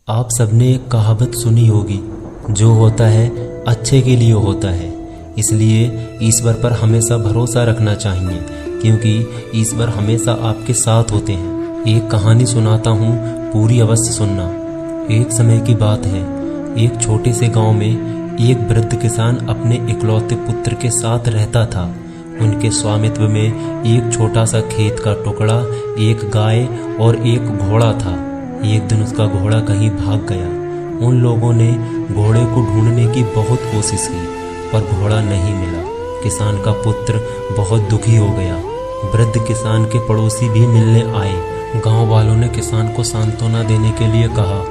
आप सबने एक कहावत सुनी होगी, जो होता है अच्छे के लिए होता है। इसलिए ईश्वर पर हमेशा भरोसा रखना चाहिए, क्योंकि ईश्वर हमेशा आपके साथ होते हैं। एक कहानी सुनाता हूँ, पूरी अवश्य सुनना। एक समय की बात है, एक छोटे से गांव में एक वृद्ध किसान अपने इकलौते पुत्र के साथ रहता था। उनके स्वामित्व में एक छोटा सा खेत का टुकड़ा, एक गाय और एक घोड़ा था। एक दिन उसका घोड़ा कहीं भाग गया। उन लोगों ने घोड़े को ढूंढने की बहुत कोशिश की, पर घोड़ा नहीं मिला। किसान का पुत्र बहुत दुखी हो गया। वृद्ध किसान के पड़ोसी भी मिलने आए। गांव वालों ने किसान को सांत्वना देने के लिए कहा,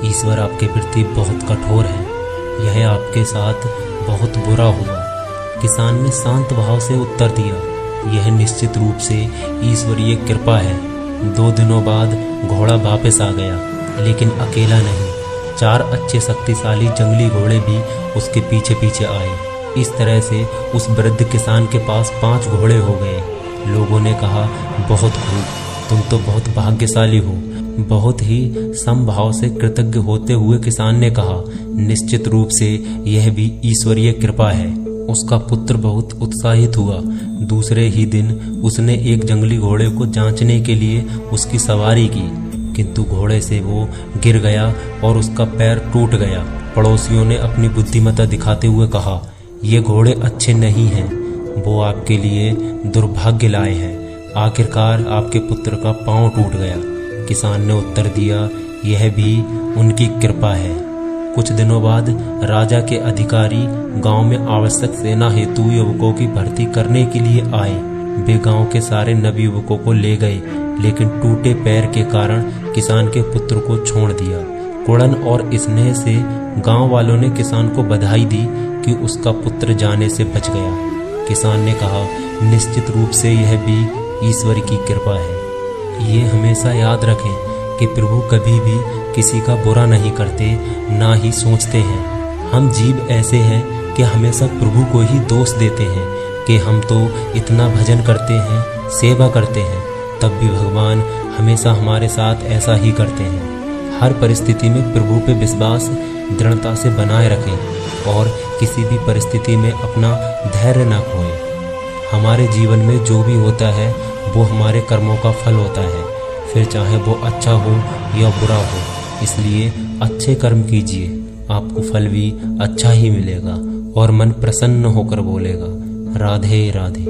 ईश्वर आपके प्रति बहुत कठोर है, यह आपके साथ बहुत बुरा हुआ। किसान ने शांत भाव से उत्तर दिया, यह निश्चित रूप से ईश्वरीय कृपा है। 2 दिनों बाद घोड़ा वापस आ गया, लेकिन अकेला नहीं। 4 अच्छे शक्तिशाली जंगली घोड़े भी उसके पीछे पीछे आए। इस तरह से उस वृद्ध किसान के पास 5 घोड़े हो गए। लोगों ने कहा, बहुत खूब, तुम तो बहुत भाग्यशाली हो। बहुत ही समभाव से कृतज्ञ होते हुए किसान ने कहा, निश्चित रूप से यह भी ईश्वरीय कृपा है। उसका पुत्र बहुत उत्साहित हुआ। दूसरे ही दिन उसने एक जंगली घोड़े को जांचने के लिए उसकी सवारी की, किंतु घोड़े से वो गिर गया और उसका पैर टूट गया। पड़ोसियों ने अपनी बुद्धिमत्ता दिखाते हुए कहा, ये घोड़े अच्छे नहीं हैं, वो आपके लिए दुर्भाग्य लाए हैं। आखिरकार आपके पुत्र का पांव टूट गया। किसान ने उत्तर दिया, यह भी उनकी कृपा है। कुछ दिनों बाद राजा के अधिकारी गांव में आवश्यक सेना हेतु युवकों की भर्ती करने के लिए आए। वे गांव के सारे नवयुवकों को ले गए, लेकिन टूटे पैर के कारण किसान के पुत्र को छोड़ दिया। कुड़न और स्नेह से गांव वालों ने किसान को बधाई दी कि उसका पुत्र जाने से बच गया। किसान ने कहा, निश्चित रूप से यह भी ईश्वर की कृपा है। ये हमेशा याद रखें कि प्रभु कभी भी किसी का बुरा नहीं करते, ना ही सोचते हैं। हम जीव ऐसे हैं कि हमेशा प्रभु को ही दोष देते हैं कि हम तो इतना भजन करते हैं, सेवा करते हैं, तब भी भगवान हमेशा हमारे साथ ऐसा ही करते हैं। हर परिस्थिति में प्रभु पे विश्वास दृढ़ता से बनाए रखें और किसी भी परिस्थिति में अपना धैर्य न खोएं। हमारे जीवन में जो भी होता है वो हमारे कर्मों का फल होता है, फिर चाहे वो अच्छा हो या बुरा हो। इसलिए अच्छे कर्म कीजिए, आपको फल भी अच्छा ही मिलेगा और मन प्रसन्न होकर बोलेगा, राधे राधे।